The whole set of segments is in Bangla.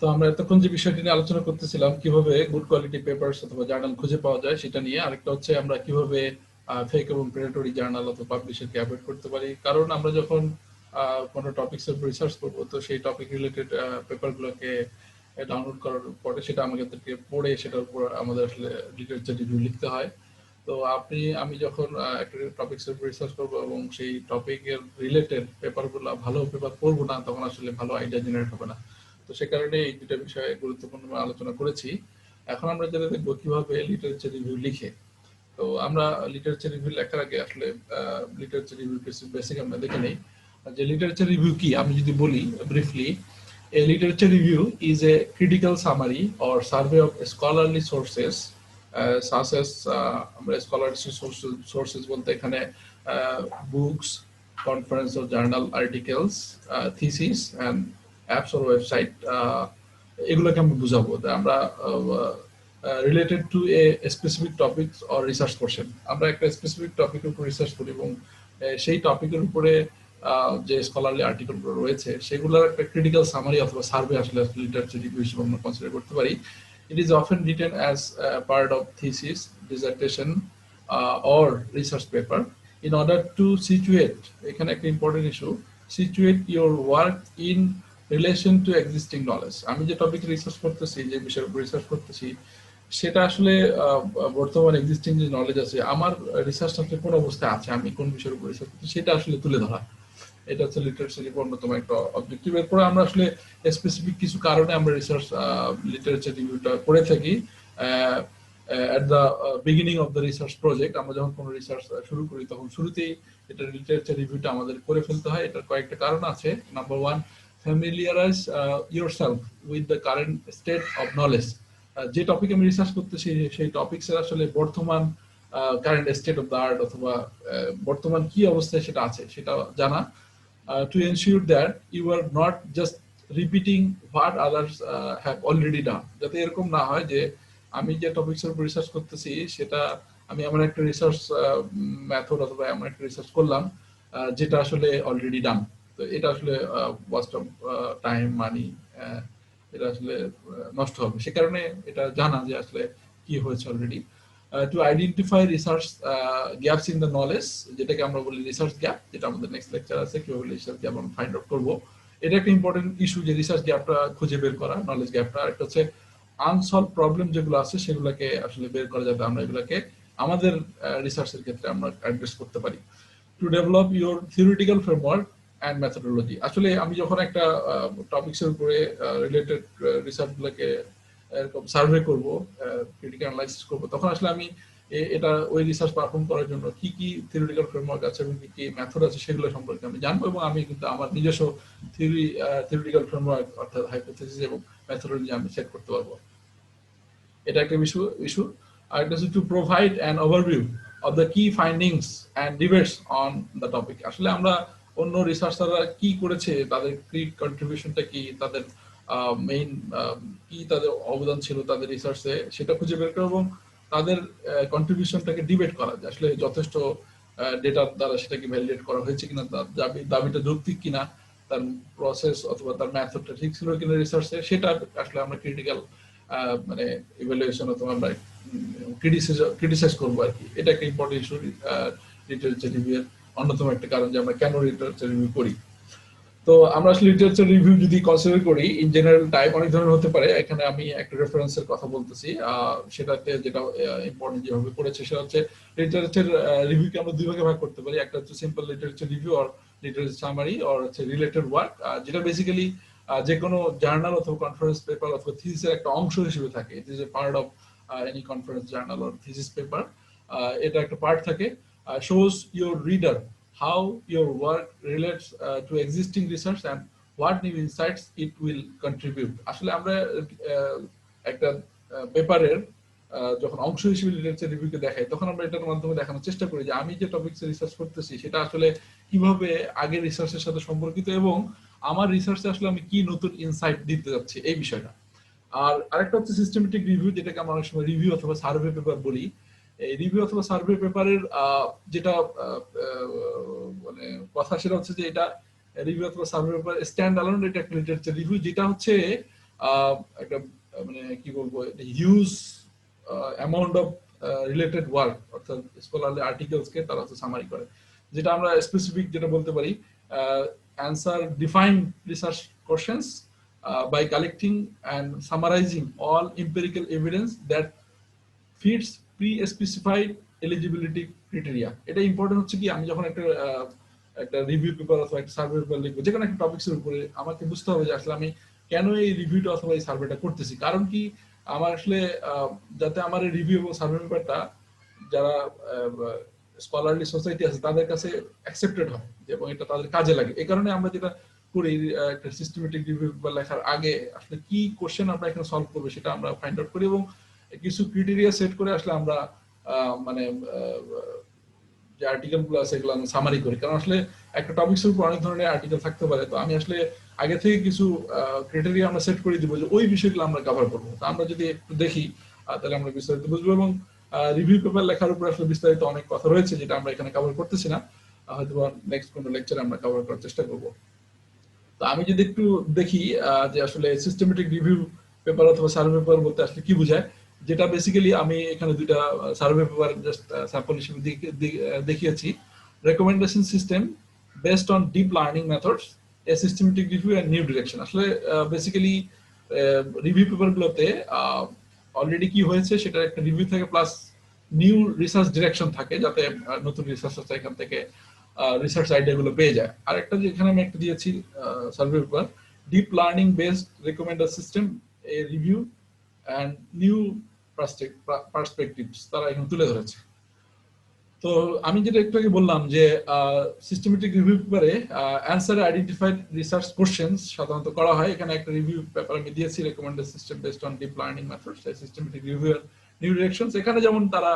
তো আমরা এতক্ষণ যে বিষয়টি নিয়ে আলোচনা করতেছিলাম কিভাবে গুড কোয়ালিটি পেপারস অথবা জার্নাল খুঁজে পাওয়া যায় সেটা নিয়ে, আরেকটা হচ্ছে আমরা কিভাবে ফেক এবং প্রেডেটরি জার্নাল অথবা পাবলিশারকে অ্যাভয়েড করতে পারি। কারণ আমরা যখন কোনো টপিকস এর রিসার্চ করব, তো সেই টপিক রিলেটেড পেপারগুলোকে ডাউনলোড করার পরে সেটা আমাদেরকে পড়ে সেটার উপর আমাদের আসলে লিটারেচার রিভিউ লিখতে হয়। তো আমি যখন একটা টপিকস এর রিসার্চ করব এবং সেই টপিকের রিলেটেড পেপারগুলো ভালো পেপার পড়বো না, তখন আসলে ভালো আইডিয়া জেনারেট হবে না। তো সে কারণে এই দুটো বিষয়ে গুরুত্বপূর্ণ আলোচনা করেছি। এখন আমরা যেটা দেখবো কিভাবে লিটারেচার রিভিউ লিখে। তো আমরা লিটারেচার রিভিউ লেখার আগে আসলে লিটারেচার রিভিউ কিছু বেসিক আমরা দেখে নেই যে লিটারেচার রিভিউ কি। আমি যদি বলি briefly, a literature review is a critical summary or survey of scholarly sources such as আমরা scholarly sources বলতে এখানে books, conference or journal articles, thesis and apps or website, এগুলোকে আমরা বুঝাবো। আমরা related to a specific topics or research question. আমরা একটা স্পেসিফিক টপিকের উপর রিসার্চ করি এবং সেই টপিকের উপরে যে স্কলারলি আর্টিকেলগুলো রয়েছে সেগুলোর একটা ক্রিটিক্যাল সামারি অথবা সার্ভে আসলে লিটারেচার রিভিউ হিসেবে আমরা কনসিডার করতে পারি। It is often written as part of thesis, dissertation or research paper in order to situate, এখানে একটা important issue, situate your work in relation to existing knowledge. আমি যে টপিক রিসার্চ করতেছি, যে বিষয়ের উপর রিসার্চ করতেছি, সেটা আসলে বর্তমান এক্সিস্টিং যে নলেজ আছে, আমার রিসার্চ আসলে কোন অবস্থায় আছে, আমি কোন বিষয়ের উপর রিসার্চ করছি সেটা আসলে তুলে ধরা। এটা হচ্ছে লিটারেচার রিভিউ অন্যতম একটা অবজেক্টিভ। এরপরে আমরা আসলে স্পেসিফিক কিছু কারণে আমরা রিসার্চ লিটারেচার রিভিউটা করে থাকি। at the beginning of the research project, আমরা যখন কোনো রিসার্চ শুরু করি তখন শুরুতেই এটা লিটারেচার রিভিউটা আমাদের করে ফেলতে হয়। এটার কয়েকটা কারণ আছে। Number one, familiarize yourself with the current state of knowledge. যে টপিক আমি রিসার্চ করতেছি সেই টপিকসের আসলে বর্তমান current state of the art অথবা বর্তমান কি অবস্থায় সেটা আছে সেটা জানা। To ensure that you are not just repeating what others have already done, যাতে এরকম না হয় যে আমি যে টপিকসের উপর রিসার্চ করতেছি সেটা আমি এমন একটা রিসার্চ মেথড অথবা এমন একটা রিসার্চ করলাম যেটা আসলে অলরেডি ডান। তো এটা আসলে ওয়াস্ট অফ টাইম, মানি, এটা আসলে নষ্ট হবে। সে কারণে এটা জানা যে আসলে কি হয়েছে already. To identify research gaps in the knowledge, যেটাকে আমরা বলি রিসার্চ গ্যাপ, যেটা আমাদের নেক্সট লেকচার আছে কিভাবে রিসার্চ গ্যাপ আমরা ফাইন্ড আউট করবো। এটা একটা ইম্পর্টেন্ট ইস্যু যে রিসার্চ গ্যাপটা খুঁজে বের করা, নলেজ গ্যাপটা। একটা হচ্ছে আনসলভ প্রবলেম যেগুলো আছে সেগুলোকে আসলে বের করা যাবে, আমরা এগুলোকে আমাদের রিসার্চের ক্ষেত্রে আমরা অ্যাড্রেস করতে পারি। To develop your theoretical framework and methodology. আসলে আমি যখন একটা টপিকসের উপরে রিলেটেড রিসার্চগুলোকে এরকম সার্ভে করব, ক্রিটিক্যাল অ্যানালাইসিস করব, তখন আসলে আমি এটা ওই রিসার্চ পারফর্ম করার জন্য কি কি থিওরিটিক্যাল ফ্রেমওয়ার্ক আছে এবং কি কি মেথড আছে সেগুলো সম্পর্কে আমি জানবো এবং আমি কিন্তু আমার নিজস্ব থিওরিটিক্যাল ফ্রেমওয়ার্ক অর্থাৎ হাইপোথিসিস এবং মেথোডোলজি আমি সেট করতে পারবো। এটা একটা ইস্যু। আর এটা হচ্ছে to provide an overview of the key findings and debates on the topic. আসলে আমরা অন্য রিসার্চাররা কি করেছে, তাদের কি কন্ট্রিবিউশনটা কি, তাদের মেইন কি তাদের অবদান ছিল তাদের রিসার্চে, সেটা খুঁজে বের করা এবং তাদের কন্ট্রিবিউশনটাকে ডিবেট করা, যে আসলে যথেষ্ট ডেটার দ্বারা সেটাকে ভ্যালিডেট করা হয়েছে কিনা, তার দাবিটা যৌক্তিক কিনা, তার প্রসেস অথবা তার মেথডটা ঠিক ছিল কিনা রিসার্চে, সেটা আসলে আমরা ক্রিটিক্যাল মানে ইভ্যালুয়েশন অথবা আমরা ক্রিটিসাইজ করবো আর কি। এটা একটা ইম্পর্টেন্ট ইস্যু লিটারেচার রিভিউ এর অন্যতম একটা কারণ যে আমরা কেন লিটারেচার রিভিউ করি। তো আমরা আসলে লিটারেচার রিভিউ যদি কনসিডার করি, ইন জেনারেল টাইপ অনেক ধরনের হতে পারে। এখানে আমি একটা রেফারেন্সের কথা বলতেছি, সেটাতে যেটা ইম্পর্টেন্ট যেভাবে করেছে সেটা হচ্ছে লিটারেচার রিভিউকে আমরা দুই ভাগে ভাগ করতে পারি। একটা হচ্ছে simple literature review or literature summary or হচ্ছে রিলেটেড ওয়ার্ক, যেটা বেসিক্যালি যে কোনো জার্নাল অথবা কনফারেন্স পেপার অথবা থিসিসের একটা অংশ হিসেবে থাকে। It is a part of any conference journal or thesis paper. এটা একটা পার্ট থাকে, shows your reader how your work relates to existing research and what new insights it will contribute. আসলে আমরা একটা পেপারের যখন অংশ হিসেবে লিটারেচার রিভিউকে দেখাই, তখন আমরা এটার মাধ্যমে দেখানোর চেষ্টা করি যে আমি যে টপিকসে রিসার্চ করতেছি সেটা আসলে কিভাবে আগের রিসার্চের সাথে সম্পর্কিত এবং আমার রিসার্চে আসলে আমি কি নতুন ইনসাইট দিতে যাচ্ছি এই বিষয়টা। আর আরেকটা হচ্ছে সিস্টেমেটিক রিভিউ, যেটাকে আমরা অনেক সময় রিভিউ অথবা সার্ভে পেপার বলি। এই রিভিউ অথবা সার্ভে পেপারের যেটা মানে কথা সেটা হচ্ছে যে এটা রিভিউ অথবা সার্ভে পেপার স্ট্যান্ড অ্যালোন, এটা একটা লিটারেচার রিভিউ যেটা হচ্ছে একটা মানে কি বলবো huge amount of related work অর্থাৎ স্কলারলি আর্টিকেলসকে তারা হচ্ছে সামারি করে, যেটা আমরা স্পেসিফিক যেটা বলতে পারি answer defined research questions by collecting and summarizing all empirical evidence that fits pre-specified eligibility criteria. এটা ইম্পর্টেন্ট হচ্ছে কি, আমি যখন একটা রিভিউ পেপার অথবা একটা সার্ভে পেপার লিখবো যে কোনো একটা টপিক্সের উপরে, আমাকে বুঝতে হবে যে আসলে আমি কেন এই রিভিউটা অথবা এই সার্ভেটা করতেছি। কারণ কি, আমার আসলে যাতে আমার এই রিভিউ এবং সার্ভে পেপারটা যারা স্কলারলি সোসাইটি আছে তাদের কাছে অ্যাকসেপ্টেড হয় এবং এটা তাদের কাজে লাগে। এই কারণে আমরা যেটা করি, একটা সিস্টেমেটিক রিভিউ পেপার লেখার আগে আসলে কি কোশ্চেন আমরা এখানে সলভ করবো সেটা আমরা ফাইন্ড আউট করি এবং কিছু ক্রাইটেরিয়া সেট করে আসলে আমরা মানে যে আর্টিকেল গুলো আছে এগুলো আমরা সামারি করি। কারণ আসলে একটা টপিক্সের উপর অনেক ধরনের আর্টিকেল থাকতে পারে, তো আমি আসলে আগে থেকে কিছু ক্রাইটেরিয়া আমরা সেট করে দিব যে ওই বিষয়গুলো আমরা কভার করবো। তো আমরা যদি একটু দেখি তাহলে আমরা বিস্তারিত বুঝবো। এবং রিভিউ পেপার লেখার উপর আসলে বিস্তারিত অনেক কথা রয়েছে যেটা আমরা এখানে কভার করতেছি না, হয়তো নেক্সট কোনো লেকচারে আমরা কভার করার চেষ্টা করবো। তো আমি যদি একটু দেখি যে আসলে সিস্টেমেটিক রিভিউ পেপার অথবা সার্ভে পেপার বলতে আসলে কি বোঝায়, যেটা বেসিক্যালি আমি এখানে দুইটা সার্ভে পেপার জাস্ট স্যাম্পল হিসেবে দেখিয়েছি। Recommendation system based on deep learning methods, a systematic review and new direction. আসলে বেসিক্যালি রিভিউ পেপারগুলোতে অলরেডি কি হয়েছে সেটা একটা রিভিউ থাকে, প্লাস নিউ রিসার্চ ডিরেকশন থাকে, যাতে নতুন রিসার্চ এখান থেকে রিসার্চ আইডিয়া গুলো পেয়ে যায়। আর একটা যেখানে আমি একটা দিয়েছি survey paper, deep learning based recommender system, a review and new perspectives তারা এখানে তুলে ধরেছে। তো আমি যেটা একটু আগে বললাম যে সিস্টেমেটিক রিভিউ পেপারে অ্যান্সার আইডেন্টিফাইড রিসার্চ কোশ্চেন্স সাধারণত করা হয়। এখানে একটা রিভিউ পেপার আমি দিয়েছি, recommended system based on deep learning methods, systematic review এর নিউ ডিরেকশনস। এখানে যেমন তারা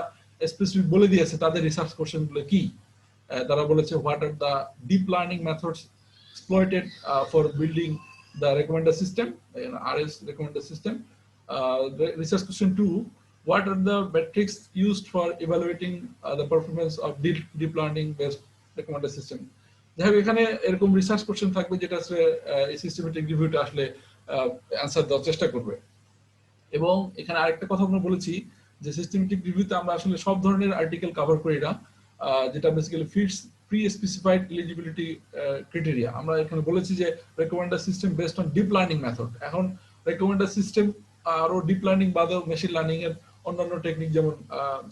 স্পেসিফিক বলে দিয়েছে তাদের রিসার্চ কোশ্চেন গুলো কি। তারা বলেছে what are the deep learning methods exploited for building the recommender system, RS recommender system. The research question 2, what are the metrics used for evaluating the performance of deep learning based recommender system? যাই হোক, এখানে এরকম রিসার্চ কোশ্চেন থাকবে যেটা আসলে এই সিস্টেমেটিক রিভিউটা আসলে অ্যান্সার দেওয়ার চেষ্টা করবে। এবং এখানে আরেকটা কথা আমরা বলেছি যে সিস্টেমেটিক রিভিউতে আমরা আসলে সব ধরনের আর্টিকেল কভার করি না, যেটা basically fits pre specified eligibility criteria. আমরা এখানে বলেছি যে recommender system based on deep learning method. এখন রেকমেন্ডার সিস্টেম আরো ডিপ লার্নিং বাদেও মেশিন লার্নিং এর অন্যান্য টেকনিক যেমন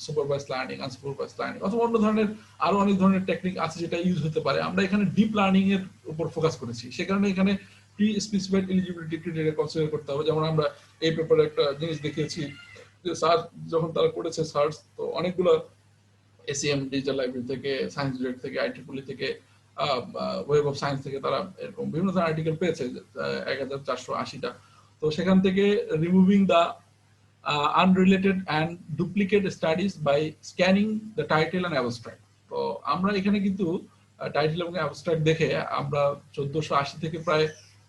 সুপারভাইজ লার্নিং, আনসুপারভাইজ লার্নিং অথবা অন্য ধরনের আরো অনেক ধরনের টেকনিক আছে যেটা ইউজ হতে পারে। আমরা এখানে ডিপ লার্নিং এর উপর ফোকাস করেছি, সে কারণে এখানে pre specified eligibility criteria consider করতে হবে। যেমন আমরা এই পেপারে একটা জিনিস দেখিয়েছি যে সার্চ যখন তারা করেছে সার্চ, তো অনেকগুলো এসিএম ডিজিটাল লাইব্রেরি থেকে, সায়েন্স ডিরেক্ট থেকে, আইটিপলি থেকে, ওয়েব অফ সায়েন্স থেকে তারা এরকম বিভিন্ন ধরনের আর্টিকেল পেয়েছে 1480টা। তো সেখান থেকে removing the unrelated and duplicate studies by scanning the title and abstract. তো আমরা এখানে কিন্তু টাইটেল এবং অ্যাবস্ট্রাক্ট দেখে আমরা 1480 থেকে প্রায়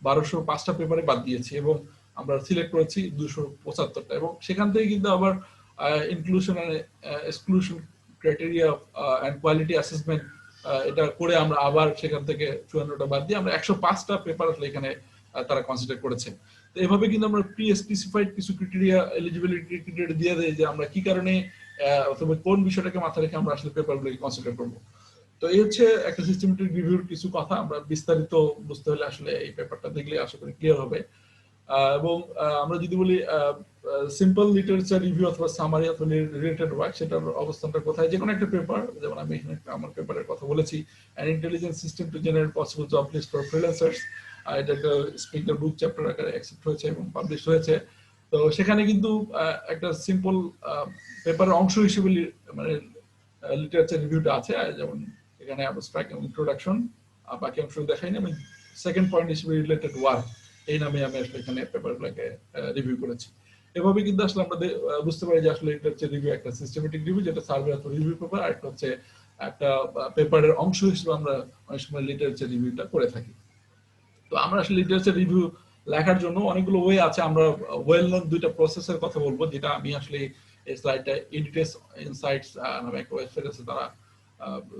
1205টা পেপারে বাদ দিয়েছি এবং আমরা সিলেক্ট করেছি 275টা। এবং সেখান থেকে কিন্তু আবার inclusion and exclusion criteria and quality assessment এটা করে আমরা আবার সেখান থেকে 54টা বাদ দিয়ে আমরা 105টা পেপার আসলে এখানে তারা কনসিডার করেছে। তো এভাবে কিন্তু আমরা প্রি স্পেসিফাইড কিছু ক্রাইটেরিয়া, এলিজিবিলিটি ক্রাইটেরিয়া দিয়ে দেয় যে আমরা কি কারণে অথবা কোন বিষয়টাকে মাথায় রেখে আমরা আসলে পেপারগুলোকে কনসিডার করব। তো এই হচ্ছে একটা সিস্টেমেটিক রিভিউর কিছু কথা। আমরা বিস্তারিত বুঝতে হলে আসলে এই পেপারটা দেখলে আশা করি ক্লিয়ার হবে। এবং আমরা যদি বলি সিম্পল লিটারেচার রিভিউ অথবা সামারি অথবা রিলেটেড ওয়ার্ক, সেটার অবস্থানটা কোথায়? যে কোনো একটা পেপার, যেমন আমি এখানে আমার পেপারের কথা বলেছি, an intelligent system to generate possible job list for freelancers. এটা একটা স্পিকার বুক চ্যাপ্টার আকারে অ্যাকসেপ্ট হয়েছে এবং পাবলিশ হয়েছে। তো সেখানে কিন্তু একটা সিম্পল পেপারের অংশ হিসেবে মানে লিটারেচার রিভিউটা আছে, যেমন এখানে অ্যাবস্ট্রাক্ট এবং ইন্ট্রোডাকশন, বাকি অংশ দেখাইনি। আমি সেকেন্ড পয়েন্ট হিসেবে রিলেটেড ওয়ার্ক এই নামে আমি আসলে এখানে পেপারগুলোকে রিভিউ করেছি। এভাবে কিন্তু আসলে আমরা বুঝতে পারি যে আসলে এটা হচ্ছে রিভিউ, একটা সিস্টেমেটিক রিভিউ যেটা সার্ভে অথবা রিভিউ পেপার, আর একটা হচ্ছে একটা পেপারের অংশ হিসেবে আমরা অনেক সময় লিটারেচার রিভিউটা করে থাকি। তো আমরা আসলে লিটারেচার রিভিউ লেখার জন্য অনেকগুলো ওয়ে আছে। আমরা ওয়েল নোন দুইটা প্রসেসের কথা বলবো, যেটা আমি আসলে এই স্লাইডটা এডিটেস ইনসাইটস নামে একটা ওয়েবসাইট আছে, তারা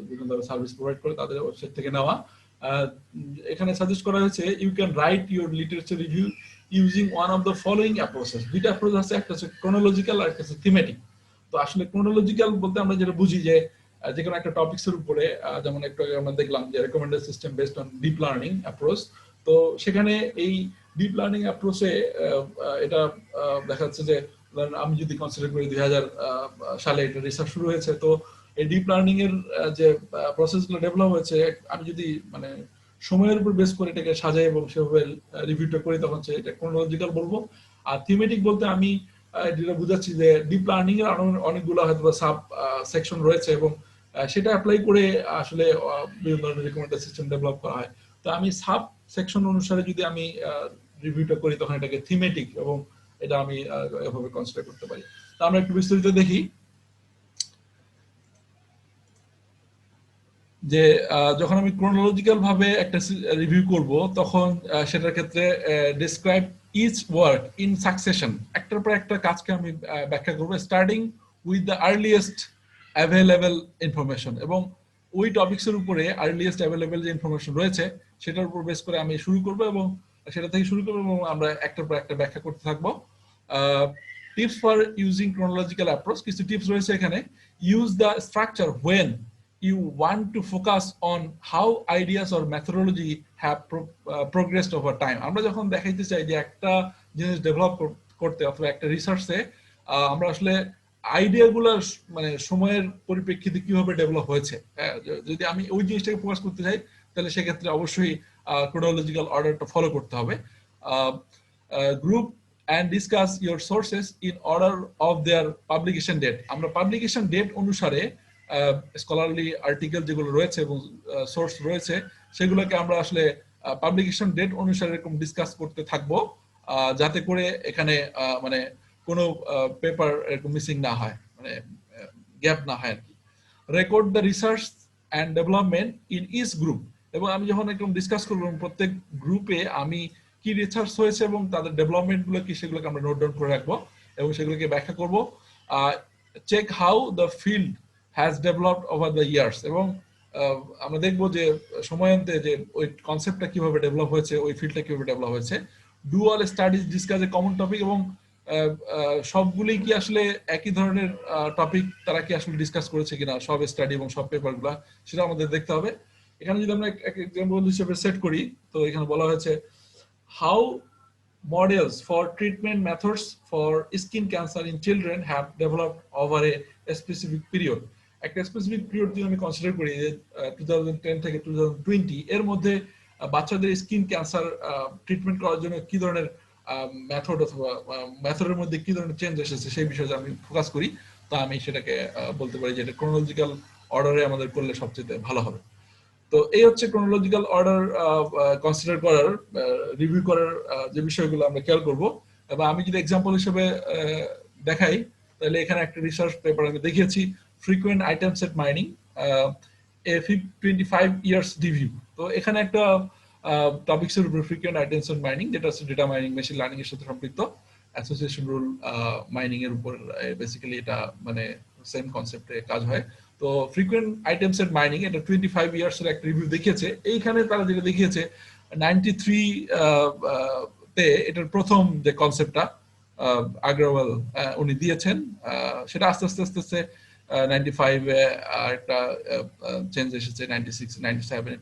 বিভিন্ন ধরনের সার্ভিস প্রোভাইড করে, তাদের ওয়েবসাইট থেকে নেওয়া। এখানে সাজেস্ট করা হয়েছে you can write your literature review using one of the following approaches. দুইটা অ্যাপ্রোচ আছে, একটা হচ্ছে chronological আর একটা হচ্ছে thematic। তো আসলে chronological বলতে আমরা যেটা বুঝি যে যে কোনো একটা টপিকস এর উপরে, যেমন একটু আগে আমরা দেখলাম যে recommended system based on deep learning approach. তো সেখানে এই ডিপ লার্নিং অ্যাপ্রোচে এটা দেখা যাচ্ছে যে আমি যদি কনসিডার করি 2000 সালে এটা রিসার্চ শুরু হয়েছে। তো এই ডিপ লার্নিং এর যে প্রসেসগুলো ডেভেলপ হয়েছে, আমি যদি মানে সময়ের উপর বেস করে এটাকে সাজাই এবং সেভাবে রিভিউটা করি, তখন এটা ক্রোনোলজিক্যাল বলবো। আর থিমেটিক বলতে আমি যেটা বুঝাচ্ছি যে ডিপ লার্নিং এর অনেকগুলো হয়তো সাব সেকশন রয়েছে এবং সেটা অ্যাপ্লাই করে আসলে বিভিন্ন ধরনের রিকমেন্ডেড সিস্টেম ডেভেলপ করা হয়। তো আমি সাব সেকশন অনুসারে যদি আমি রিভিউটা করি, তখন এটাকে থিমেটিক এবং এটা আমি এভাবে কনসিডার করতে পারি। তো আমরা একটু বিস্তারিত দেখি যে যখন আমি ক্রোনোলজিক্যাল ভাবে একটা রিভিউ করব, তখন সেটার ক্ষেত্রে describe each work in succession, একটার পর একটা কাজকে আমি ব্যাখ্যা করব starting with the earliest available information, এবং ওই টপিকসের উপরে আর্লিয়েস্ট অ্যাভেলেবল যে ইনফরমেশন রয়েছে সেটার উপর বেস করে আমি শুরু করব এবং সেটা থেকে শুরু করব এবং আমরা একটার পর একটা ব্যাখ্যা করতে থাকবো। Tips for using chronological approach, কিছু টিপস রয়েছে এখানে। Use the structure when you want to focus on how ideas or methodology have progressed over time. আমরা যখন দেখাইতে চাই যে একটা জিনিস ডেভেলপ করতে অথবা একটা রিসার্চে আমরা আসলে আইডিয়াগুলোর মানে সময়ের পরিপ্রেক্ষিতে কিভাবে ডেভেলপ হয়েছে, যদি আমি ওই জিনিসটাকে ফোকাস করতে চাই, তাহলে সেক্ষেত্রে অবশ্যই ক্রোনোলজিক্যাল অর্ডারটা ফলো করতে হবে। Group and discuss your sources in order of their publication date. আমরা পাবলিকেশন ডেট অনুসারে স্কলারলি আর্টিকেল যেগুলো রয়েছে এবং সোর্স রয়েছে সেগুলোকে আমরা আসলে পাবলিকেশন ডেট অনুসারে এরকম ডিসকাস করতে থাকবো, যাতে করে এখানে মানে কোনো পেপার এরকম মিসিং না হয়, মানে গ্যাপ না হয় আর কি। Record the research and development in each group, এবং আমি যখন এরকম ডিসকাস করবো প্রত্যেক গ্রুপে আমি কি রিসার্চ হয়েছে এবং তাদের ডেভেলপমেন্ট গুলো কি সেগুলোকে আমরা নোট ডাউন করে রাখবো এবং সেগুলোকে ব্যাখ্যা করবো। Check how the field has developed over the years, এবং আমরা দেখবো যে সময়ান্তে যে ওই কনসেপ্টটা কিভাবে ডেভেলপ হয়েছে, ওই ফিল্ডটা কিভাবে ডেভেলপ হয়েছে। Do all studies discuss a common topic, এবং সবগুলি কি আসলে একই ধরনের টপিক তারা কি আসলে ডিসকাস করেছে কিনা সব স্টাডি এবং সব পেপারগুলো, সেটা আমাদের দেখতে হবে। এখানে যদি আমরা এক এক্সাম্পল হিসেবে সেট করি, তো এখানে বলা হয়েছে how models for treatment methods for skin cancer in children have developed over a specific period. একটা স্পেসিফিক পিরিয়ড যদি আমি কনসিডার করি যে 2010 থেকে 2020 এর মধ্যে বাচ্চাদের স্কিন ক্যান্সার ট্রিটমেন্ট করার জন্য কি ধরনের মেথড অথবা মেথডের মধ্যে কি ধরনের চেঞ্জ এসেছে সেই বিষয়ে আমি ফোকাস করি, তা আমি সেটাকে বলতে পারি যে এটা ক্রোনোলজিক্যাল অর্ডারে আমাদের করলে সবচেয়ে ভালো হবে। তো এই হচ্ছে ক্রোনোলজিক্যাল অর্ডার কনসিডার করার, রিভিউ করার যে বিষয়গুলো আমরা খেয়াল করব। এবং আমি যদি এক্সাম্পল হিসেবে দেখাই, তাহলে এখানে একটা রিসার্চ পেপার আমি দেখিয়েছি, ফ্রিকোয়েন্ট আইটেম সেট মাইনিং এ 25 ইয়ার্স রিভিউ। তো এখানে একটা টপিকসের উপর ফ্রিকোয়েন্ট আইটেম সেট মাইনিং, যেটা হচ্ছে ডেটা মাইনিং মেশিন লার্নিং এর সাথে সম্পৃক্ত, অ্যাসোসিয়েশন রুল মাইনিং এর উপর বেসিক্যালি এটা মানে সেম কনসেপ্টে কাজ হয়। তো ফ্রিকোয়েন্ট আইটেম সেট মাইনিং এটা 25 ইয়ার্স এর একটা রিভিউ দেখিয়েছে। এইখানে তারা যেটা দেখিয়েছে 93 তে এটার প্রথম যে কনসেপ্টটা আগ্রওয়াল উনি দিয়েছেন, সেটা আস্তে আস্তে আস্তে আস্তে 95 এ একটা চেঞ্জ এসেছে, 96, 97,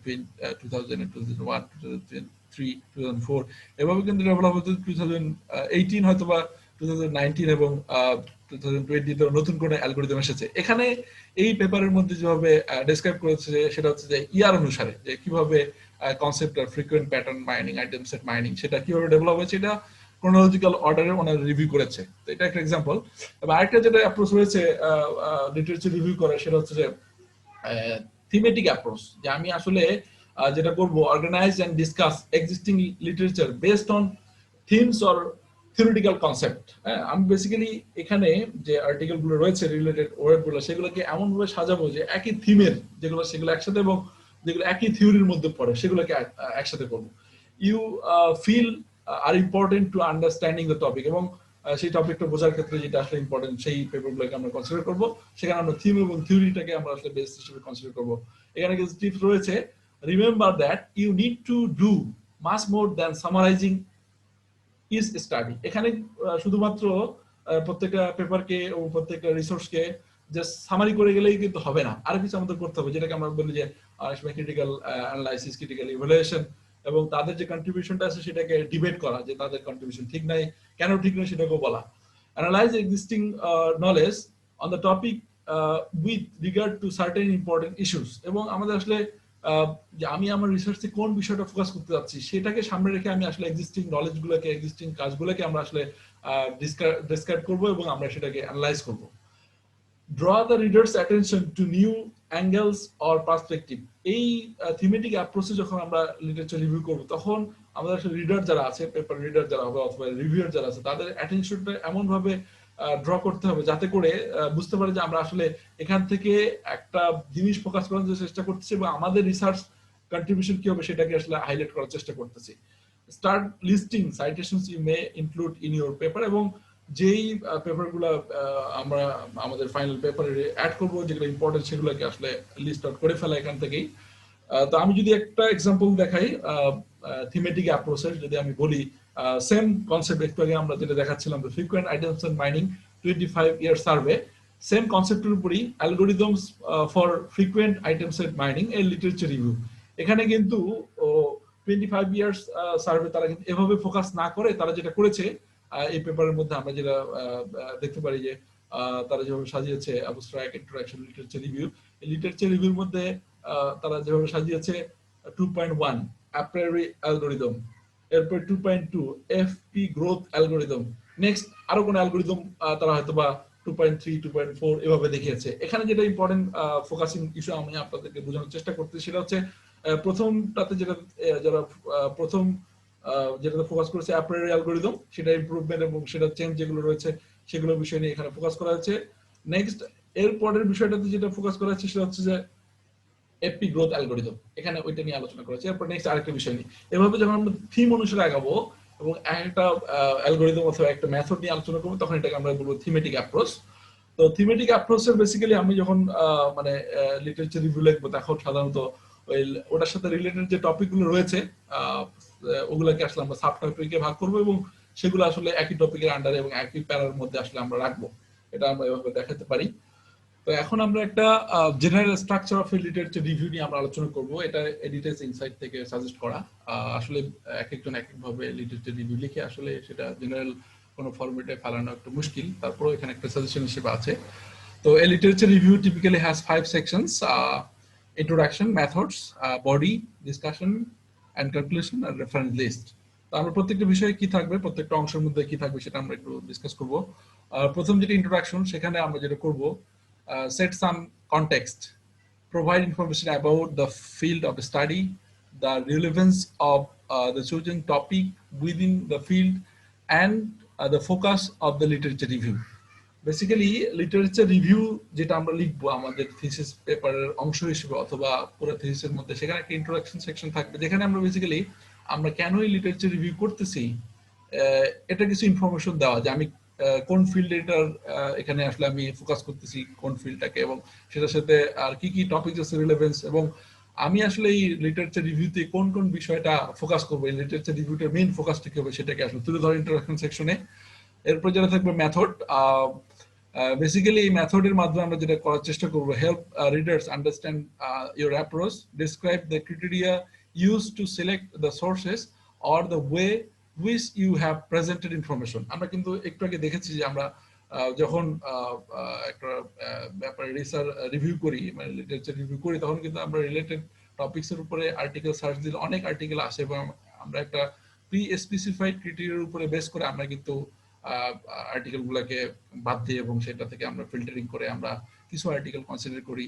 2000, 2001, 2003, 2004 এভাবে কিন্তু ডেভেলপ হতে 2018 হয়তো বা 2019 এবং 2020 তে নতুন করে অ্যালগরিদম এসেছে। এখানে এই পেপারের মধ্যে যেভাবে ডেসক্রাইব করেছে সেটা হচ্ছে যে ইয়ার অনুসারে যে কিভাবে কনসেপ্ট আর frequent pattern mining, item set mining সেটা কিভাবে ডেভেলপ হয়েছে, এটা ক্রোনোলজিক্যাল অর্ডারে ওনারা রিভিউ করেছে। তো এটা একটা এক্সাম্পল। এবং আরেকটা যেটা অ্যাপ্রোচ রয়েছে লিটারেচার রিভিউ করার, সেটা হচ্ছে যে থিমেটিক অ্যাপ্রোচ, যে আমি আসলে যেটা করব organize and discuss existing literature based on themes or theoretical concept. আমি বেসিক্যালি এখানে যে আর্টিকেল গুলো রয়েছে রিলেটেড ওয়ার্ড গুলো সেগুলোকে এমন ভাবে সাজাবো যে একই থিমের যেগুলো সেগুলো একসাথে, এবং যেগুলো একই থিওরির মধ্যে পড়ে সেগুলোকে একসাথে করবো। You feel are important to understanding the topic, এবং সেই টপিকটা বোঝার ক্ষেত্রে যেটা আসলে ইম্পর্টেন্ট সেই পেপারগুলোকে আমরা কনসিডার করবো। সেখানে আমরা থিম এবং থিওরিটাকে আমরা আসলে বেস হিসেবে কনসিডার করবো। এখানে কিছু টিপস রয়েছে। Remember that you need to do much more than summarizing is study. এখানে শুধুমাত্র প্রত্যেকটা পেপারকে ও প্রত্যেকটা রিসোর্সকে জাস্ট সামারি করে গেলেই কিন্তু হবে না, আরো কিছু আমাদের করতে হবে, যেটাকে আমরা বলি যে ক্রিটিক্যাল অ্যানালাইসিস, ক্রিটিক্যাল ইভালুয়েশন, এবং তাদের যে কন্ট্রিবিউশনটা আছে সেটাকে ডিবেট করা, যে তাদের কন্ট্রিবিউশন ঠিক নাই, কেন ঠিক নেই সেটাকেও বলা। Analyse existing knowledge on the topic with regard to certain important issues, এবং আমাদের আসলে যে আমি আমার রিসার্চে কোন বিষয়টা ফোকাস করতে যাচ্ছি সেটাকে সামনে রেখে আমি আসলে এক্সিস্টিং নলেজ গুলোকে, এক্সিস্টিং কাজগুলোকে আমরা আসলে ডিসক্রাইব করবো এবং আমরা সেটাকে অ্যানালাইজ করবো। Draw the reader's attention to new angles or perspective. এই থিমেটিক অ্যাপ্রোচে যখন আমরা লিটারেচার রিভিউ করব, তখন আমাদের আসলে রিডার যারা আছে, পেপার রিডার যারা হবে অথবা রিভিউয়ার যারা আছে, তাদের অ্যাটেনশনটা এমন ভাবে ড্র করতে হবে যাতে করে বুঝতে পারে যে আমরা আসলে এখান থেকে একটা জিনিস ফোকাস করার চেষ্টা করতেছি এবং আমাদের রিসার্চ কন্ট্রিবিউশন কি হবে সেটাকে আসলে হাইলাইট করার চেষ্টা করতেছি। Start listing citations you may include in your paper, এবং যেই পেপারগুলো আমরা আমাদের ফাইনাল পেপারে অ্যাড করবো, যেগুলো ইম্পর্টেন্ট সেগুলোকে আসলে লিস্ট আউট করে ফেলা এখান থেকেই। তো আমি যদি একটা এক্সাম্পল দেখাই থিমেটিক অ্যাপ্রোচের, যদি আমি বলি সেম কনসেপ্ট, একটু আগে আমরা যেটা দেখাচ্ছিলাম frequent items and mining 25 year survey, same কনসেপ্টের উপরই algorithms for frequent items and mining a literature review. এখানে কিন্তু 25 ইয়ার্স সার্ভে তারা কিন্তু এভাবে ফোকাস না করে, তারা যেটা করেছে এই পেপারের মধ্যে আমরা যেটা দেখতে পারি যে তারা যেভাবে সাজিয়েছে অ্যাবস্ট্রাক্ট, ইন্ট্রোডাকশন, লিটারেচার রিভিউ, এই লিটারেচার রিভিউর মধ্যে তারা যেভাবে সাজিয়েছে 2.1 অ্যাপ্রারি অ্যালগোরিদম, এরপর 2.2 এফপি গ্রোথ অ্যালগোরিদম, নেক্সট আরো কোন অ্যালগোরিদম তারা হয়তো বা 2.3, 2.4 এভাবে দেখিয়েছে। এখানে যেটা ইম্পর্টেন্ট ফোকাসিং ইস্যু আমি আপনাদেরকে বোঝানোর চেষ্টা করতেছি সেটা হচ্ছে প্রথমটাতে যেটা যারা প্রথম যেটাতে ফোকাস করেছে অ্যাপ্রারি অ্যালগোরিদম, সেটা ইমপ্রুভমেন্ট এবং সেটা চেঞ্জ যেগুলো রয়েছে সেগুলো বিষয় নিয়ে এখানে ফোকাস করা হয়েছে। নেক্সট এর পরের বিষয়টাতে যেটা ফোকাস করা হচ্ছে সেটা হচ্ছে যে এপি গ্রোথ অ্যালগোরিদম, এখানে ওইটা নিয়ে আলোচনা করেছে। এরপর নেক্সট আরেকটা বিষয় নিয়ে, এভাবে যখন আমরা থিম অনুসারে আগাবো এবং একটা অ্যালগোরিদম অথবা একটা মেথড নিয়ে আলোচনা করবো, তখন এটাকে আমরা বলবো থিমেটিক অ্যাপ্রোচ। তো থিমেটিক অ্যাপ্রোচের বেসিক্যালি আমি যখন মানে লিটারেচার রিভিউ লিখবো, তখন সাধারণত ওই ওটার সাথে রিলেটেড যে টপিকগুলো রয়েছে ওগুলোকে আসলে আমরা সাব টপিকে ভাগ করবো এবং সেগুলো আসলে একই টপিকের আন্ডারে এবং একই প্যারার মধ্যে আসলে আমরা রাখবো, এটা আমরা এভাবে দেখাতে পারি। তো এখন আমরা একটা general structure of literature review নিয়ে আমরা আলোচনা করব। এটা এডিটরস ইনসাইট থেকে সাজেস্ট করা। আসলে এক একজন এক একভাবে লিটারেচার রিভিউ লিখে আসলে সেটা জেনারেল কোনো ফরম্যাটে ফেলানো একটু মুশকিল, তারপরে এখানে একটা সাজেশন হিসেবে আছে। তো a literature review typically has 5 sections: introduction, methods, body, discussion, and conclusion, and reference list. তো আমরা প্রত্যেকটা বিষয়ে কি থাকবে, প্রত্যেকটা অংশের মধ্যে কি থাকবে সেটা আমরা একটু ডিসকাস করব। প্রথম যেটা ইন্ট্রোডাকশন, সেখানে আমরা যেটা করব set some context, provide information about the field of study, the relevance of the chosen topic within the field, and the focus of the literature review. Basically literature review যেটা আমরা লিখবো আমাদের থিসিস পেপারের অংশ হিসেবে অথবা পুরো থিসিসের মধ্যে, সেখানে একটা ইন্ট্রোডাকশন সেকশন থাকবে যেখানে আমরা বেসিক্যালি আমরা কেনই লিটারেচার রিভিউ করতেছি এটা কিছু ইনফরমেশন দেওয়া, যে আমি কোন ফিল্ডে এটার এখানে আসলে আমি ফোকাস করতেছি কোন ফিল্ডটাকে, এবং সেটার সাথে আর কি কি টপিক আছে রিলেভেন্স, এবং আমি আসলে এই লিটারেচার রিভিউতে কোন কোন বিষয়টা ফোকাস করবো, এই লিটারেচার রিভিউটার মেইন ফোকাসটা কি হবে সেটাকে আসলে তুলে ধরে ইন্ট্রোডাকশন সেকশনে। এরপর যেটা থাকবে মেথড, বেসিক্যালি এই মেথডের মাধ্যমে আমরা যেটা করার চেষ্টা করব, help readers understand your approach, describe the criteria use to select the sources or the way which you have presented information. আমরা কিন্তু একটু আগে দেখেছি যে আমরা যখন একটা ব্যাপারে রিসার্চ রিভিউ করি, মানে লিটারেচার রিভিউ করি, তখন কিন্তু আমরা রিলেটেড টপিকসের উপরে আর্টিকেল সার্চ দিলে অনেক আর্টিকেল আসে এবং আমরা একটা প্রি স্পেসিফাইড ক্রাইটেরিয়ার উপরে বেস করে আমরা কিন্তু আর্টিকেল গুলাকে বাদ দিই এবং সেটা থেকে আমরা ফিল্টারিং করে আমরা কিছু আর্টিকেল কনসিডার করি,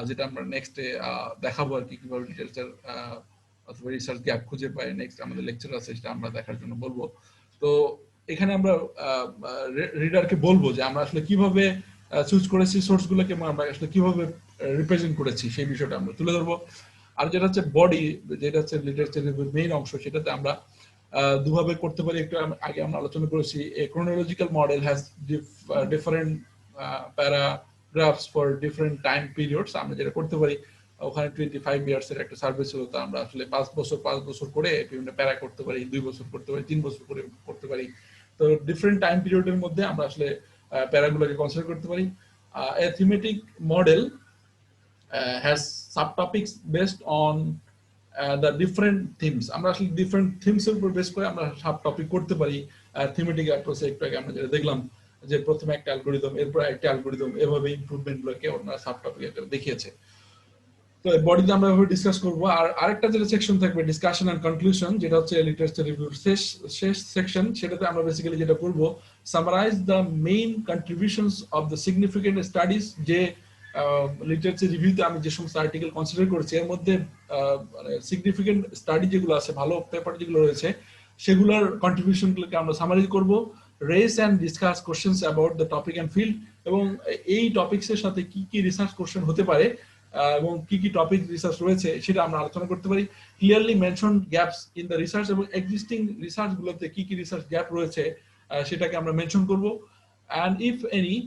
যেটা আমরা নেক্সটে দেখাবো আর কি কিভাবে লিটারেচার অথবা রিসার্চ গ্যাপ খুঁজে পাই। নেক্সট আমাদের লেকচার আছে, সেটা আমরা দেখার জন্য বলবো। তো এখানে আমরা রিডারকে বলবো যে আমরা আসলে কিভাবে চুজ করেছি সোর্স গুলোকে, আমরা আসলে কিভাবে রিপ্রেজেন্ট করেছি সেই বিষয়টা আমরা তুলে ধরবো। আর যেটা হচ্ছে বডি, যেটা হচ্ছে লিটারেচারের মেইন অংশ, সেটাতে আমরা দুভাবে করতে পারি। একটু আগে আমরা আলোচনা করেছি, a chronological model has different paragraphs for different time periods. আমরা যেটা করতে পারি, ওখানে 25 ইয়ার্স এর একটা সার্ভে ছিল, তো আমরা আসলে 5 বছর করে বিভিন্ন প্যারা করতে পারি, 2 বছর করতে পারি, 3 বছর করে করতে পারি। তো ডিফারেন্ট টাইম পিরিয়ডের মধ্যে আমরা আসলে প্যারাগুলোকে কনসিডার করতে পারি। A thematic model has subtopics based on the different themes. আমরা আসলে ডিফারেন্ট থিমস এর উপর বেস করে আমরা সাব টপিক করতে পারি। থিমেটিক অ্যাপ্রোচে একটু আগে আমরা যেটা দেখলাম যে প্রথমে একটা অ্যালগরিদম, এরপর একটা অ্যালগরিদম, এভাবে ইমপ্রুভমেন্ট গুলোকে ওনারা সাব টপিক একটা দেখিয়েছে। তো বডিতে আমরা এভাবে ডিসকাস করবো। আর আরেকটা যেটা সেকশন থাকবে ডিসকাশন এন্ড কনক্লুশন, যেটা হচ্ছে লিটারেচার রিভিউর শেষ সেকশন, সেটাতে আমরা বেসিক্যালি যেটা করব, summarize the main contributions of the significant studies. যে লিটারেচার রিভিউতে আমি যে সমস্ত আর্টিকেল কনসিডার করেছি এর মধ্যে মানে সিগনিফিকেন্ট স্টাডি যেগুলো আছে, ভালো পেপার যেগুলো রয়েছে, সেগুলোর কন্ট্রিবিউশনগুলোকে আমরা সামারাইজ করব। Race and discuss questions about the topic and field, এবং এই টপিকসের সাথে কি কি রিসার্চ কোশ্চেন হতে পারে এবং কি কি টপিক রিসার্চ রয়েছে সেটা আমরা আলোচনা করতে পারি। Clearly mention gaps in the research, এবং এক্সিস্টিং রিসার্চ গুলোতে কি কি রিসার্চ গ্যাপ রয়েছে সেটাকে আমরা মেনশন করব। and if any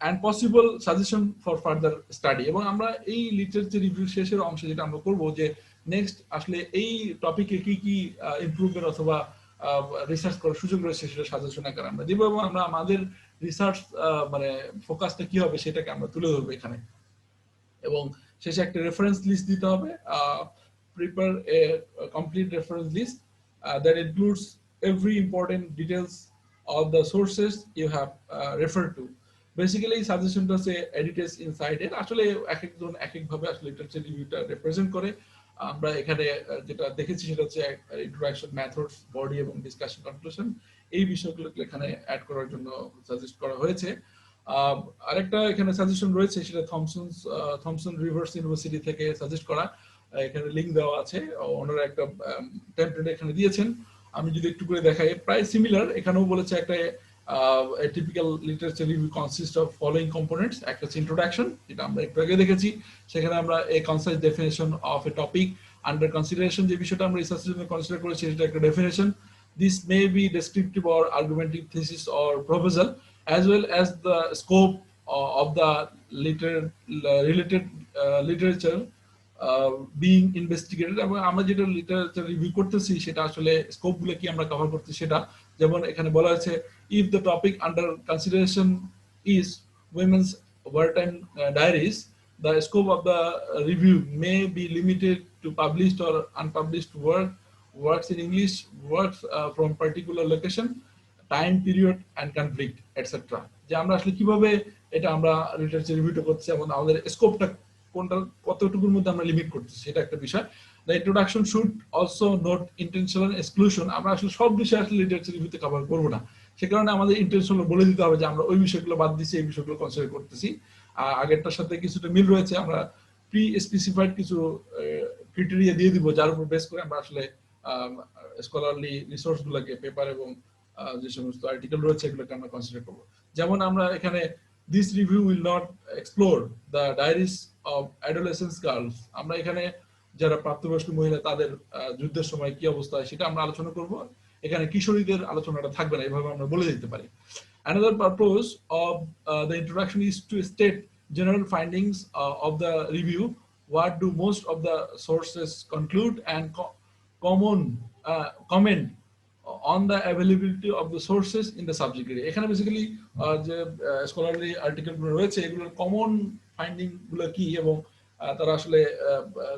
and possible suggestion for further study। এবং আমরা এই লিটারেচার রিভিউ শেষের অংশে যেটা আমরা করব যে নেক্সট আসলে এই টপিকে কি কি ইমপ্রুভমেন্ট অথবা রিসার্চ করার সুযোগ রয়েছে সেটা সাজেশন আকারে আমরা দিব, এবং আমরা আমাদের রিসার্চ মানে ফোকাসটা কি হবে সেটাকে আমরা তুলে ধরবো এখানে। এবং শেষে একটা রেফারেন্স লিস্ট দিতে হবে। Prepare a complete reference list that includes every important details of the sources you have referred to। Basically সাজেশনটা হচ্ছে এডিটর্স ইনসাইডের, আসলে এক একজন এক এক ভাবে আসলে লিটারেচার রিভিউটা রিপ্রেজেন্ট করে। আমরা এখানে যেটা দেখেছি সেটা হচ্ছে ইন্ট্রোডাকশন, মেথডস, বডি এবং ডিসকাশন, কনক্লুশন, এই বিষয়গুলোকে এখানে অ্যাড করার জন্য সাজেস্ট করা হয়েছে। আরেকটা এখানে সাজেশন রয়েছে, সেটা থমসন রিভার্স ইউনিভার্সিটি থেকে সাজেস্ট করা, এখানে লিংক দেওয়া আছে, ওনারা একটা টেমপ্লেট এখানে দিয়েছেন। আমি যদি একটু করে দেখাই, প্রায় সিমিলার, এখানেও বলেছে একটা typical literature review consist of following components. একটা হচ্ছে ইন্ট্রোডাকশন, যেটা আমরা একটু আগে দেখেছি, সেখানে আমরা a concise definition of a topic under consideration, যে বিষয়টা আমরা রিসার্চের জন্য কনসিডার করেছি সেটা একটা definition. This may be descriptive or argumentative thesis or proposal, as well as the scope of the related literature being investigated। এবং আমরা যেটা লিটারেচার রিভিউ করতেছি সেটা আসলে স্কোপ গুলো কি আমরা কভার করতেছি সেটা, যেমন এখানে বলা হয়েছে if the topic under consideration is women's wartime diaries, the scope of the review may be limited to published or unpublished works in English, works from particular location, time period and conflict etcetera. যে আমরা আসলে কিভাবে এটা আমরা লিটারেচার রিভিউটা করছি এবং আমাদের স্কোপটা কোনটা কতটুকুর মধ্যে আমরা লিমিট করতেছি সেটা একটা বিষয়। The introduction should also note intentional exclusion. আমরা আসলে সব বিষয় আসলে লিটারেচার রিভিউতে কভার করব না, সে কারণে আমাদের ইন্টেনশনাল বলে দিতে হবে যে আমরা ওই বিষয়গুলো বাদ দিচ্ছি, এই বিষয়গুলো কনসিডার করতেছি। আগেরটার সাথে কিছুটা মিল রয়েছে, আমরা প্রি স্পেসিফাইড কিছু ক্রাইটেরিয়া দিয়ে দিব যার উপর বেস করে আমরা আসলে স্কলারলি রিসোর্স গুলোকে, পেপার এবং যে সমস্ত আর্টিকেল রয়েছে এগুলোকে আমরা কনসিডার করব। যেমন আমরা এখানে this review will not explore the diaries of adolescence girls. আমরা এখানে যারা প্রাপ্তবয়স্ক মহিলা তাদের যুদ্ধের সময় কি অবস্থা সেটা আমরা আলোচনা করব, এখানে কিশোরীদের আলোচনাটা থাকবে না, এভাবে আমরা বলে দিতে পারি। Another purpose of the introduction is to state general findings of the review. What do most of the sources conclude and comment on the availability of the sources in the subject area। এখানে বেসিক্যালি যে স্কলারলি আর্টিকেল গুলো রয়েছে এগুলোর কমন ফাইন্ডিং গুলো কি এবং তারা আসলে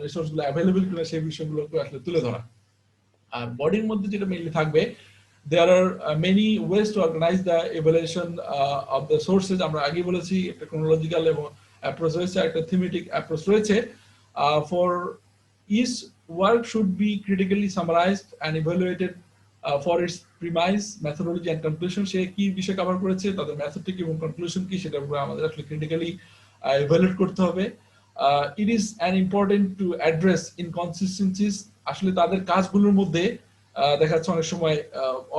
রিসোর্স গুলো অ্যাভেলেবল কিনা সেই বিষয়গুলোকে আসলে তুলে ধরা। আর বডির মধ্যে যেটা মেইনলি থাকবে, there are many ways to organize the evaluation of the sources। আমরা আগে বলেছি একটা ক্রোনোলজিক্যাল এবং অ্যাপ্রোচ রয়েছে, একটা থিমেটিক অ্যাপ্রোচ রয়েছে। for each work should be critically summarized and evaluated for its premise, methodology and conclusion। সে কি বিষয় কভার করেছে, তাদের মেথড কি এবং কনক্লুশন কি, সেটা আমাদের আসলে ক্রিটিক্যালি ইভালুয়েট করতে হবে। it is an important to address inconsistencies। আসলে তাদের কাজগুলোর মধ্যে দেখা যাচ্ছে অনেক সময়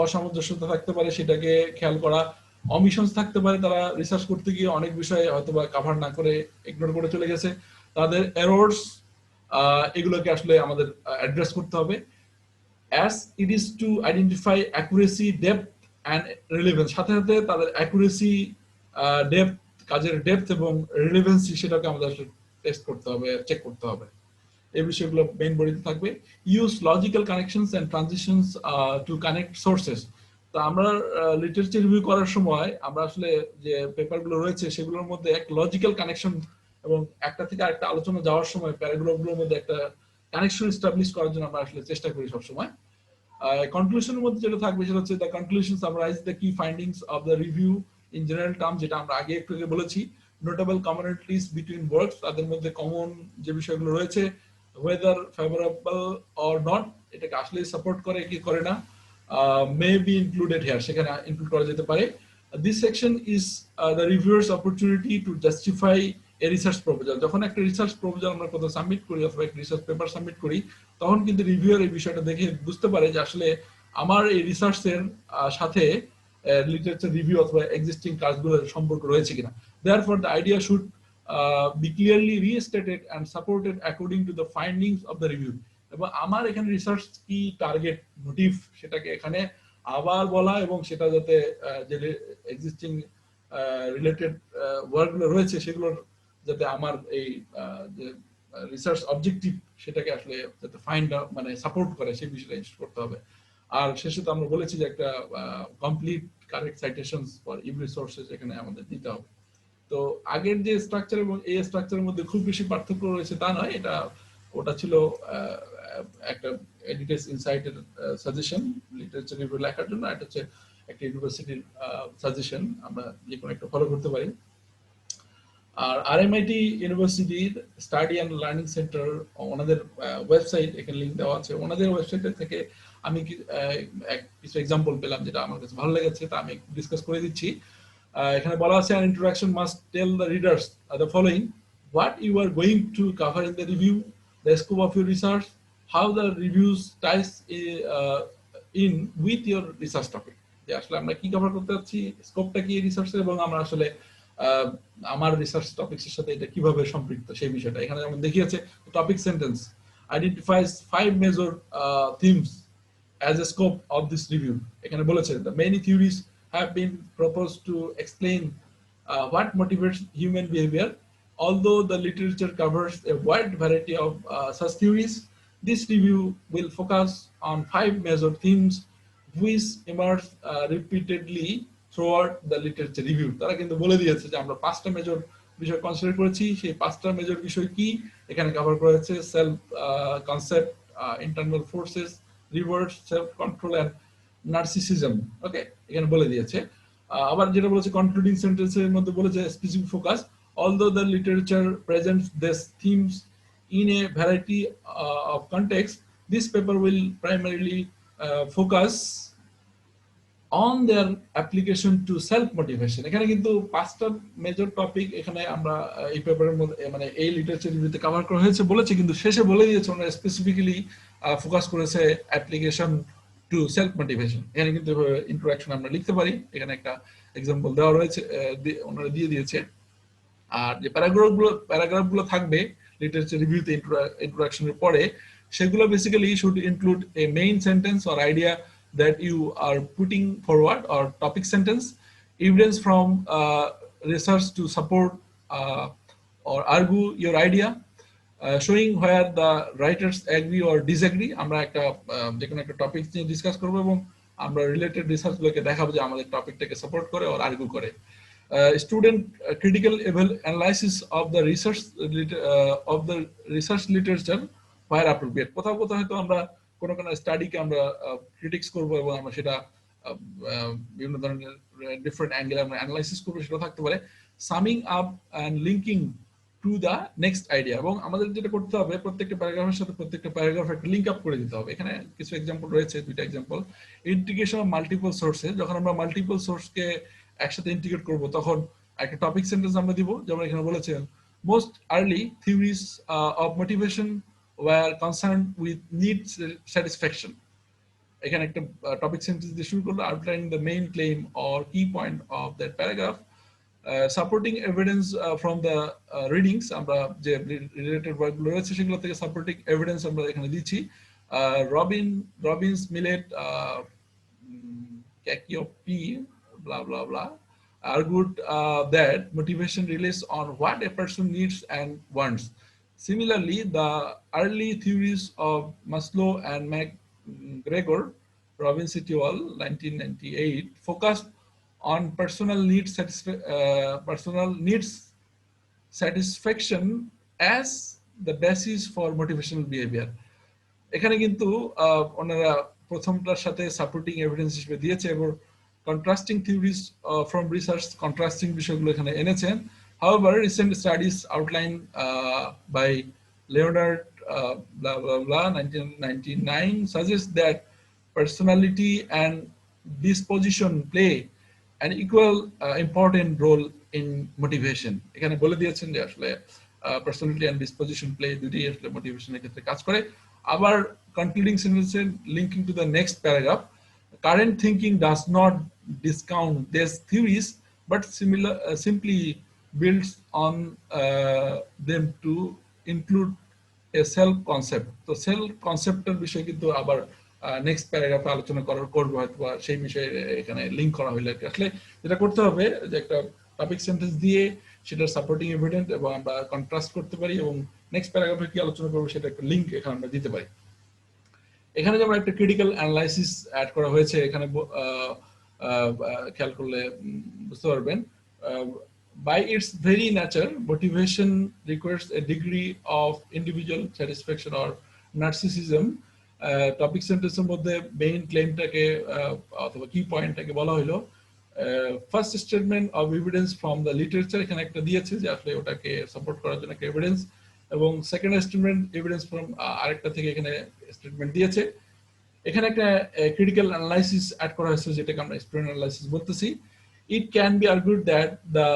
অসামঞ্জস্যতা থাকতে পারে, সেটাকে খেয়াল করা। অমিশনস থাকতে পারে, তারা রিসার্চ করতে গিয়ে অনেক বিষয় হয়তো বা কভার না করে ইগনোর করে চলে গেছে। তাদের এরর্স এগুলোকে আসলে আমাদের অ্যাড্রেস করতে হবে। as it is to identify accuracy, depth and relevance। সাথে সাথে তাদের accuracy, depth, কাজের ডেপথ এবং রিলেভেন্সি সেটাকে আমাদের আসলে টেস্ট করতে হবে, চেক করতে হবে। এই বিষয়গুলো মেইন বডিতে থাকবে। Use logical connections and transitions to connect sources. তো আমরা লিটারেচার রিভিউ করার সময় আমরা আসলে যে পেপারগুলো রয়েছে সেগুলোর মধ্যে এক লজিক্যাল কানেকশন এবং একটা থেকে আরেকটা আলোচনা যাওয়ার সময় প্যারাগ্রাফগুলোর মধ্যে একটা কানেকশন এস্টাবলিশ করার জন্য আমরা আসলে চেষ্টা করি সবসময়। কনক্লুশনের মধ্যে যেটা থাকবে সেটা হচ্ছে the conclusion summarise the key findings of the review in general term, যেটা আমরা আগে একটু বলেছি। নোটেবল কমনিটিস বিটুইন ওয়ার্কস, তাদের মধ্যে কমন যে বিষয়গুলো রয়েছে, ওয়েদার ফেভারেবল অর নট, এটাকে আসলে সাপোর্ট করে কি করে না, মে বি ইনক্লুডেড হিয়ার, সেখানে ইনক্লুড করা যেতে পারে। This section is the reviewers opportunity to justify a research proposal. যখন একটা রিসার্চ প্রপোজাল আমরা কোথাও সাবমিট করি অথবা একটা রিসার্চ পেপার সাবমিট করি, তখন কিন্তু রিভিউয়ার এই বিষয়টা দেখে বুঝতে পারে যে আসলে আমার এই রিসার্চের সাথে লিটারেচার রিভিউ অথবা এক্সিস্টিং কাজগুলোর সম্পর্ক রয়েছে কিনা। Therefore, the idea should be clearly restated and supported according to the findings of the review. এবং আমার এখানে রিসার্চ কি টার্গেট মোটিভ সেটাকে এখানে আবার বলা এবং সেটা যাতে যে এক্সিস্টিং রিলেটেড ওয়ার্কগুলো রয়েছে সেগুলোর যাতে আমার এই যে রিসার্চ অবজেক্টিভ সেটাকে আসলে যাতে ফাইন্ড মানে সাপোর্ট করে সেই বিষয়টা ইনস্ট করতে হবে। আর শেষে তো আমরা বলেছি যে একটা complete correct citations for every sources এখানে আমাদের দিতে হবে। তো আগের যে স্ট্রাকচার এবং এই স্ট্রাকচারের মধ্যে খুব বেশি পার্থক্য রয়েছে তা নয়, এটা ওটা ছিল একটা এডিটর্স ইনসাইটের সাজেশন লিটারেচার রিভিউ লেখার জন্য, এটা হচ্ছে একটা ইউনিভার্সিটির সাজেশন, আমরা যে কোনো একটা ফলো করতে পারি। আর আরএমআইটি ইউনিভার্সিটির স্টাডি অ্যান্ড লার্নিং সেন্টার ওনাদের ওয়েবসাইট এখানে লিঙ্ক দেওয়া আছে। ওনাদের ওয়েবসাইট থেকে আমি কিছু এক্সাম্পল পেলাম যেটা আমার কাছে ভালো লেগেছে, তা আমি ডিসকাস করে দিচ্ছি। এখানে বলা আছে an introduction must tell the readers the following: what you are going to cover in the review, the scope of your research, how the reviews ties in with your research topic. যে আসলে আমরা কি কভার করতে যাচ্ছি, স্কোপটা কি রিসার্চের এবং আমরা আসলে আমার রিসার্চ টপিকসের সাথে এটা কিভাবে সম্পৃক্ত সেই বিষয়টা এখানে যেমন দেখিয়েছে। Topic sentence identifies 5 major themes as a scope of this review. এখানে বলেছে the many theories have been proposed to explain what motivates human behavior. Although the literature covers a wide variety of such theories, this review will focus on 5 major themes which emerge repeatedly throughout the literature review. তারা কিন্তু বলে দিয়েছে যে আমরা 5টা মেজর বিষয় কনসিডার করেছি, সেই 5টা মেজর বিষয় কি এখানে কভার করা হয়েছে: self concept, internal forces, reverse, self control and narcissism. Okay, এখানে বলে দিয়েছে। আবার যেটা বলেছে কনক্লুডিং সেন্টেন্সের মধ্যে বলেছে specific focus, although the literature presents these themes in a variety of contexts, this paper will primarily focus on their application to self motivation. এখানে কিন্তু 5টা মেজর টপিক এখানে আমরা এই পেপারের মধ্যে মানে এই লিটারেচার রিভিউতে কভার করা হয়েছে বলেছে, কিন্তু শেষে বলে দিয়েছে ওনারা স্পেসিফিক্যালি ফোকাস করেছে অ্যাপ্লিকেশন টু সেলফ মোটিভেশন। এখানে কিন্তু ইন্ট্রোডাকশন আমরা লিখতে পারি, এখানে একটা এক্সাম্পল দেওয়া রয়েছে, ওনারা দিয়ে দিয়েছে। আর যে প্যারাগ্রাফগুলো থাকবে লিটারেচার রিভিউতে ইন্ট্রোডাকশনের পরে, সেগুলো basically should include A main sentence or idea that you are putting forward or topic sentence, evidence from research to support or argue your idea, showing where the writers agree or disagree. আমরা একটা যে কোনো একটা টপিক নিয়ে ডিসকাস করব এবং আমরা রিলেটেড রিসার্চগুলোকে দেখাবো যে আমাদের টপিকটাকে সাপোর্ট করে আর আর্গু করে। Student critical analysis of the research literature where appropriate. কোথাও কোথাও হয়তো আমরা কোনো কোনো স্টাডিকে আমরা ক্রিটিক্স করবো এবং আমরা সেটা বিভিন্ন ধরনের ডিফারেন্ট অ্যাঙ্গেল আমরা অ্যানালাইসিস করবো, সেটা থাকতে পারে। Summing up and linking to the next idea, এবং আমাদের যেটা করতে হবে প্রত্যেকটা প্যারাগ্রাফের সাথে প্রত্যেকটা প্যারাগ্রাফ একটা লিঙ্ক আপ করে দিতে হবে। এখানে কিছু এক্সাম্পল রয়েছে, 2টা example. Integration of multiple sources, যখন আমরা মাল্টিপল সোর্সকে একসাথে ইন্টিগ্রেট করবো তখন একটা টপিক সেন্টেন্স আমরা দিব, যেমন এখানে বলেছেন most early theories of motivation were concerned with need satisfaction. এখানে একটা টপিক সেন্টেন্স দিয়ে শুরু করলো, outlining the main claim or key point of that paragraph. Supporting evidence from the readings, আমরা যে রিলেটেড ওয়ার্কগুলো রয়েছে সেগুলো থেকে সাপোর্টিং এভিডেন্স আমরা এখানে দিচ্ছি। Robins Millet Cacioppo blah blah blah argued that motivation relies on what a person needs and wants. Similarly, the early theories of Maslow and McGregor, Robin et al., 1998, focused on personal needs satisfaction as the basis for motivational behavior. এখানে কিন্তু ওনারা প্রথমটার সাথে সাপোর্টিং এভিডেন্স হিসেবে দিয়েছে এবং contrasting theories from research contrasting বিষয়গুলো এখানে এনেছেন. However, recent studies outlined by Leonard blah blah blah 1999 suggest that personality and disposition play an equal important role in motivation. এখানে বলে দিয়েছেন যে আসলে personality and disposition play দুটি আসলে মোটিভেশনের ক্ষেত্রে কাজ করে. Our concluding sentence linking to the next paragraph, current thinking does not discount these theories but simply builds on them to include a self concept. তো self concepter বিষয় কিন্তু আবার নেক্সট প্যারাগ্রাফে আলোচনা করবো হয়তো সেই বিষয়ে এখানে লিঙ্ক করা হইলে আসলে যেটা করতে হবে যে একটা টপিক সেন্টেন্স দিয়ে সেটার সাপোর্টিং এভিডেন্স এবং আমরা কন্ট্রাস্ট করতে পারি এবং নেক্সট প্যারাগ্রাফে কি আলোচনা করবো সেটা একটা লিঙ্ক এখানে আমরা দিতে পারি. এখানে যেমন একটা ক্রিটিক্যাল অ্যানালাইসিস অ্যাড করা হয়েছে, এখানে খেয়াল করলে বুঝতে পারবেন. By its very nature, motivation requires a degree of individual satisfaction or narcissism. Topic সেন্টেন্সের মধ্যে মেইন ক্লেমটাকে অথবা কি পয়েন্টটাকে বলা হলো first statement of evidence from the literature, এখানে একটা দিয়েছে যে আসলে ওটাকে সাপোর্ট করার জন্য একটা এভিডেন্স, এবং সেকেন্ড স্টেটমেন্ট এভিডেন্স ফ্রম আরেকটা থেকে এখানে স্টেটমেন্ট দিয়েছে. এখানে একটা ক্রিটিক্যাল অ্যানালাইসিস অ্যাড করা হয়েছে যেটাকে আমরা এক্সপেরিয়েন্ট অ্যানালাইসিস বলতেছি. It can be argued that the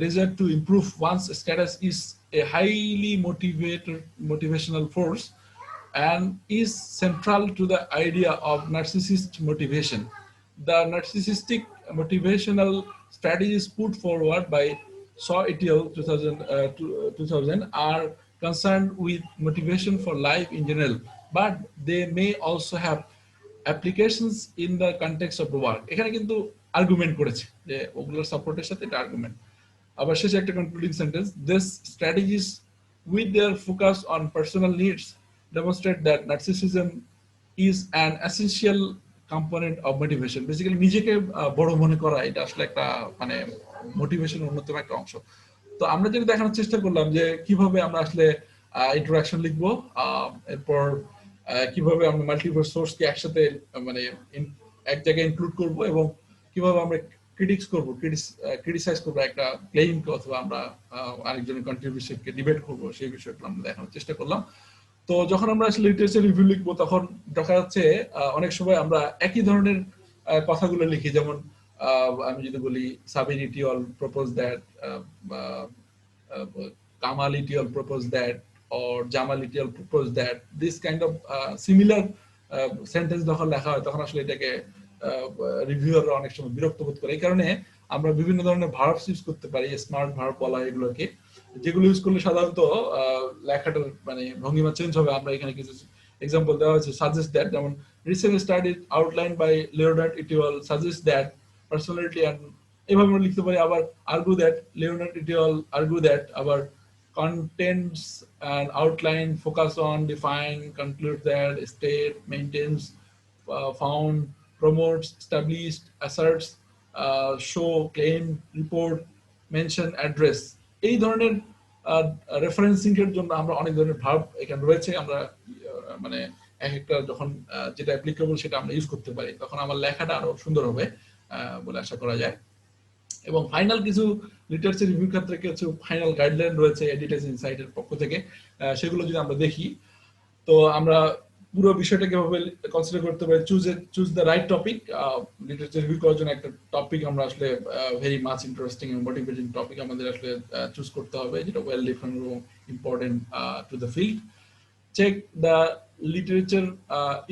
desire to improve one's status is a highly motivational force and is central to the idea of narcissist motivation. The narcissistic motivational strategies put forward by Shaw et al. 2000 are concerned with motivation for life in general, but they may also have applications in the context of the work. এখানে কিন্তু আর্গুমেন্ট করেছে যে ওগুলোর সাপোর্টের সাথে এটা আর্গুমেন্ট. আবার শেষে একটা concluding sentence, this strategies with their focus on personal needs demonstrate that narcissism is an essential component of motivation. Basically নিজেকে বড় মনে করা এটা আসলে একটা মানে মোটিভেশনের অন্যতম একটা অংশ. তো আমরা যেটা দেখানোর চেষ্টা করলাম যে কিভাবে আমরা আসলে ইন্ট্রোডাকশন লিখবো, এরপর কিভাবে আমরা মাল্টিপল সোর্সকে একসাথে মানে এক জায়গায় ইনক্লুড করব এবং কিভাবে আমরা ক্রিটিসাইজ করবো একটা ক্লেইমকে অথবা আমরা আরেকজনের কন্ট্রিবিউশনকে ডিবেট করবো, সেই বিষয়গুলো আমরা দেখানোর চেষ্টা করলাম. তো যখন আমরা আসলে লিটারেচার রিভিউ লিখবো তখন দেখা যাচ্ছে অনেক সময় আমরা একই ধরনের কথাগুলো লিখি, যেমন আমি যদি বলি Sabir et al. Propose that, Kamal et al. Propose that, or Jamal et al. propose that. This kind of similar sentence যখন লেখা হয় তখন আসলে এটাকে রিভিউয়াররা অনেক সময় বিরক্ত বোধ করে. এই কারণে আমরা বিভিন্ন ধরনের ভার্বস ইউজ করতে পারি, স্মার্ট ভার্ব বলা হয় এগুলোকে, যেগুলো ইউজ করলে সাধারণত লেখাটার মানে ভঙ্গিমা চেঞ্জ হবে. আমরা এখানে কিছু এক্সাম্পল দেওয়া হয়েছে. সাজেস্ট দ্যাট, যেমন recent study outline by Leonard et al. Suggest that personality, and এভাবে আমরা লিখতে পারি. আবার argue that, Leonard et al. Argue that, আবার contents and outline, focus on, define, conclude that, state, maintains, found, promotes, established, asserts, show, claim, report, mention, address. এই ধরনের রেফারেন্সিং এর জন্য আমরা অনেক ধরনের ভার্ব এখানে রয়েছে. আমরা মানে এক একটা যখন যেটা অ্যাপ্লিকেবল সেটা আমরা ইউজ করতে পারি, তখন আমার লেখাটা আরো সুন্দর হবে বলে আশা করা যায়. এবং ফাইনাল কিছু লিটারেচার রিভিউ ক্ষেত্রে কিছু ফাইনাল গাইডলাইন রয়েছে এডিটার্স ইনসাইটের পক্ষ থেকে, সেগুলো যদি আমরা দেখি তো আমরা পুরো বিষয়টাকে কিভাবে কনসিডার করতে পারি. Choose the right topic. Literature review করার জন্য একটা টপিক আমরা আসলে ভেরি মাচ ইন্টারেস্টিং এবং মোটিভেটিং টপিক আমাদের আসলে চুজ করতে হবে, যেটা ওয়েল ডিফাইন্ড এবং important to the field. Check the literature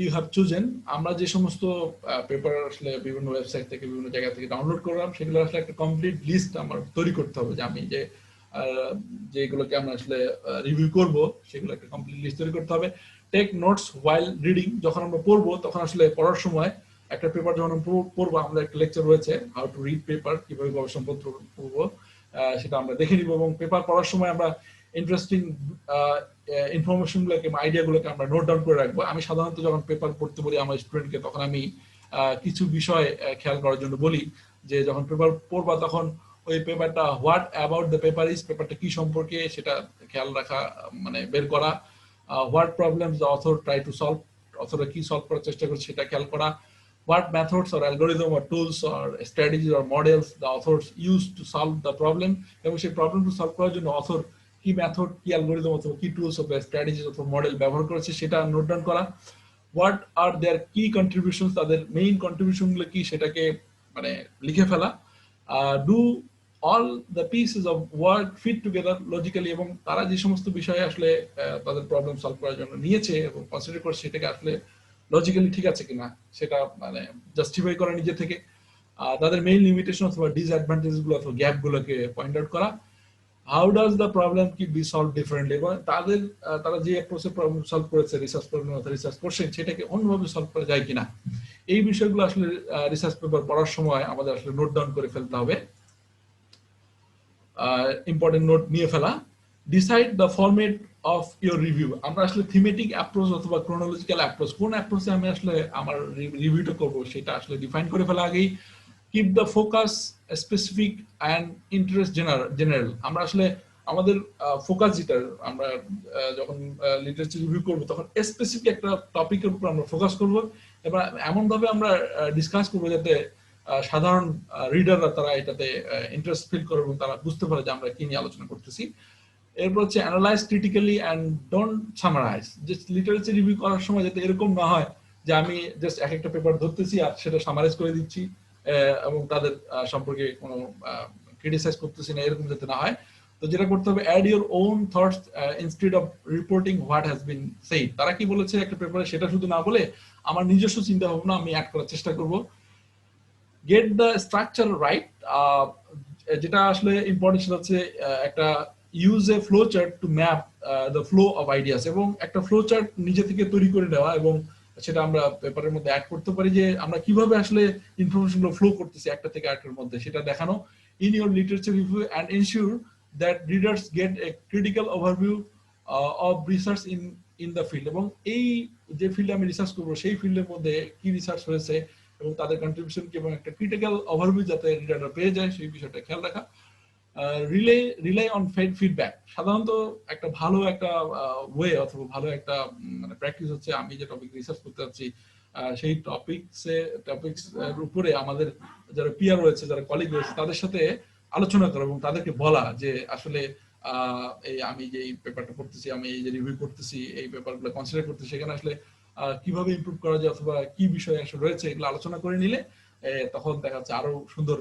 you have chosen. আমরা যে সমস্ত পেপার আসলে বিভিন্ন ওয়েবসাইট থেকে বিভিন্ন জায়গা থেকে ডাউনলোড করলাম সেগুলো আসলে একটা কমপ্লিট লিস্ট আমার তৈরি করতে হবে, যে আমি যেগুলোকে আমরা আসলে রিভিউ করব সেগুলো একটা কমপ্লিট লিস্ট তৈরি করতে হবে. Take notes while reading. যখন আমরা পড়বো তখন আসলে পড়ার সময় একটা পেপার যখন পড়বো, আমরা একটা লেকচার রয়েছে হাউ টু রিড পেপার, কিভাবে গবেষণাপত্র পড়বো সেটা আমরা দেখে নিব, এবং পেপার পড়ার সময় আমরা ইন্টারেস্টিং ইনফরমেশন গুলোকে, আইডিয়া গুলোকে আমরা নোট ডাউন করে রাখবো। আমি সাধারণত যখন পেপার পড়তে বলি আমার স্টুডেন্টকে, তখন আমি কিছু বিষয় খেয়াল করার জন্য বলি, যে যখন পেপার পড়বা তখন ওই পেপারটা what about the paper is, পেপারটা কি সম্পর্কে সেটা খেয়াল রাখা, মানে বের করা। What problems the author try to solve, author কি সলভ করার চেষ্টা করছে সেটা খেয়াল করা। What methods or algorithm or tools or strategies or models the authors use to solve the problem, এবং সেই প্রবলেমটা সলভ করার জন্য অথর কি মেথড, কি অ্যালগরিদম অথবা কি টুলস অথবা স্ট্র্যাটেজিস অথবা মডেল ব্যবহার করেছে সেটা নোট ডাউন করা। হোয়াট আর দেয়ার কি কন্ট্রিবিউশনস, তাদের মেইন কন্ট্রিবিউশন গুলো কি সেটাকে মানে লিখে ফেলা। Do all the pieces of work fit together logically, এবং তারা যে সমস্ত বিষয়ে আসলে তাদের প্রবলেম সলভ করার জন্য নিয়েছে এবং কনসিডার করছে সেটাকে আসলে লজিক্যালি ঠিক আছে কিনা সেটা মানে জাস্টিফাই করা নিজে থেকে। তাদের মেইন লিমিটেশন অথবা ডিসঅ্যাডভান্টেজ গুলো অথবা গ্যাপ গুলোকে পয়েন্ট আউট করা। হাউ ডাজ দ্য প্রবলেম কি বি সলভ ডিফারেন্টলি, এবং তারা যে অ্যাপ্রোচে প্রবলেম সলভ করেছে, রিসার্চ প্রবলেম অথবা রিসার্চ কোশ্চেন, সেটাকে অন্যভাবে সলভ করা যায় কিনা। এই বিষয়গুলো আসলে রিসার্চ পেপার পড়ার সময় আমাদের আসলে নোট ডাউন করে ফেলতে হবে, ইম্পর্টেন্ট নোট নিয়ে ফেলা। Decide the format of your review, আমরা আসলে থিমেটিক অ্যাপ্রোচ অথবা ক্রোনোলজিক্যাল অ্যাপ্রোচ, কোন অ্যাপ্রোচে আমি আসলে আমার রিভিউটা করবো সেটা আসলে ডিফাইন করে ফেলা আগেই। Keep the focus specific and interest general, আমরা আসলে আমাদের ফোকাস যেটা, আমরা যখন লিটারেচার রিভিউ করবো তখন স্পেসিফিক একটা টপিকের উপর আমরা ফোকাস করবো, এবার এমন ভাবে আমরা ডিসকাস করবো যাতে সাধারণ রিডাররা তারা এটাতে ইন্টারেস্ট ফিল করে এবং তারা বুঝতে পারে যে আমরা কি নিয়ে আলোচনা করতেছি। এরপর হচ্ছে analyze critically and don't summarize, যে লিটারেচার রিভিউ করার সময় যাতে এরকম না হয় যে আমি জাস্ট এক একটা পেপার ধরতেছি আর সেটা সামারাইজ করে দিচ্ছি এবং তাদের সম্পর্কে কোনো ক্রিটিসাইজ করতেছি না, এরকম যাতে না হয়। তো যেটা করতে হবে, add your own thoughts instead of reporting what has been said, তারা কি বলেছে একটা পেপারে সেটা শুধু না বলে আমার নিজস্ব চিন্তা ভাবনা আমি অ্যাড করার চেষ্টা করব। গেট দ্য স্ট্রাকচার রাইট, যেটা আসলে ইম্পর্টেন্ট সেটা হচ্ছে একটা use a flow chart to map the flow of ideas, এবং একটা ফ্লো চার্ট নিজে থেকে তৈরি করে নেওয়া এবং সেটা আমরা পেপারের মধ্যে অ্যাড করতে পারি যে আমরা কিভাবে আসলে ইনফরমেশন গুলো ফ্লো করতেছি একটা থেকে আরেকটার মধ্যে, সেটা দেখানো। In your literature review and ensure that readers gate a critical overview of research in the field, এবং এই যে ফিল্ডে আমি রিসার্চ করবো সেই ফিল্ডের মধ্যে কি রিসার্চ হয়েছে এবং তাদের কন্ট্রিবিউশন কি, এবং একটা ক্রিটিক্যাল ওভারভিউ যাতে রিডাররা পেয়ে যায় সেই বিষয়টা খেয়াল রাখা। রিলাই অন ফিডব্যাক, সাধারণত একটা ভালো একটা ওয়ে অথবা ভালো একটা মানে প্র্যাকটিস হচ্ছে আমি যে টপিক রিসার্চ করতে যাচ্ছি সেই টপিকস এর উপরে আমাদের যারা পিয়ার রয়েছে, যারা কলিগ রয়েছে, তাদের সাথে আলোচনা করা এবং তাদেরকে বলা যে আসলে এই আমি যে এই পেপারটা পড়তেছি, আমি এই যে রিভিউ করতেছি, এই পেপারগুলো কনসিডার করতেছি, সেখানে আসলে কিভাবে ইমপ্রুভ করা যায় অথবা কি বিষয় আসলে রয়েছে এগুলো আলোচনা করে নিলে তখন দেখা যাচ্ছে আরো সুন্দর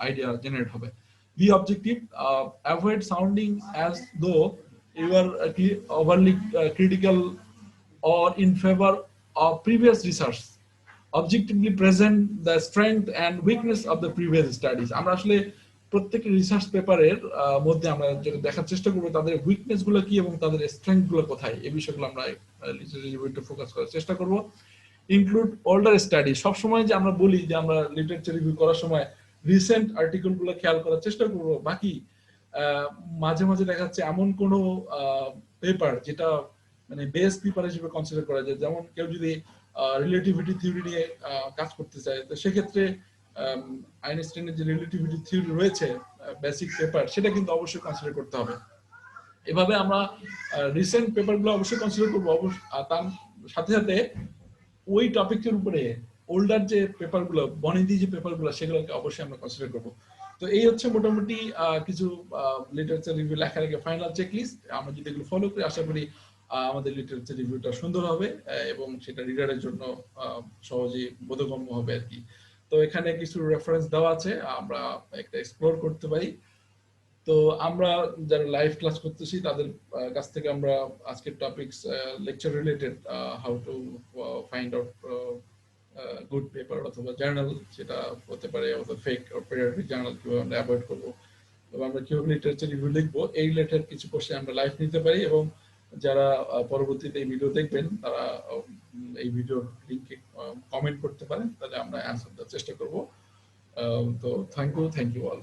আইডিয়া জেনারেট হবে। Be objective, avoid sounding as though you are overly critical or in favor of previous research. Objectively present the strength and weakness of the previous studies. আমরা আসলে প্রত্যেকটা রিসার্চ পেপারের মধ্যে আমরা যেটা দেখার চেষ্টা করবো তাদের উইকনেস গুলো কি এবং তাদের স্ট্রেংথ গুলো কোথায়, এই বিষয়গুলো আমরা লিটারেচার ফোকাস করার চেষ্টা করবো। ইনক্লুড ওল্ডার স্টাডি, সবসময় যে আমরা বলি যে আমরা লিটারেচার রিভিউ করার সময় রিসেন্ট আর্টিকেল গুলো খেয়াল করার চেষ্টা করবো, বাকি মাঝে মাঝে দেখা যাচ্ছে এমন কোন পেপার যেটা মানে বেস্ট পেপার হিসেবে কনসিডার করা যায়, যেমন কেউ যদি রিলেটিভিটি থিওরি নিয়ে কাজ করতে চায় তো সেক্ষেত্রে আইনস্টাইনের যে রিলেটিভিটি থিওরি রয়েছে বেসিক পেপার, সেটা কিন্তু অবশ্যই কনসিডার করতে হবে। এভাবে আমরা রিসেন্ট পেপারগুলো অবশ্যই কনসিডার করবো, তার সাথে সাথে ওই টপিকের উপরে ওল্ডার যে পেপারগুলো, বনেদি যে পেপারগুলো, সেগুলোকে অবশ্যই আমরা কনসিডার করবো। তো এই হচ্ছে মোটামুটি কিছু লিটারেচার রিভিউ লেখার আগে ফাইনাল চেকলিস্ট। আমরা যদি এগুলো ফলো করি আশা করি আমাদের লিটারেচার রিভিউটা সুন্দর হবে এবং সেটা রিডারের জন্য সহজেই বোধগম্য হবে আর কি। তো এখানে কিছু রেফারেন্স দেওয়া আছে, আমরা একটা এক্সপ্লোর করতে পারি। তো আমরা যারা লাইভ ক্লাস করতেছি তাদের কাছ থেকে আমরা আজকের topics lecture related how to find out good paper অথবা জার্নাল, সেটা হতে পারে অথবা ফেক অর পেরিওডিক জার্নাল কিভাবে আমরা অ্যাভয়েড করবো এবং আমরা কিভাবে লিটারেচার রিভিউ লিখবো, এই রিলেটেড কিছু কোশ্চেন আমরা লাইভ নিতে পারি। এবং যারা পরবর্তীতে এই ভিডিও দেখবেন তারা এই ভিডিওর লিংকে কমেন্ট করতে পারেন, তাহলে আমরা অ্যান্সার দেওয়ার চেষ্টা করব। তো থ্যাংক ইউ অল।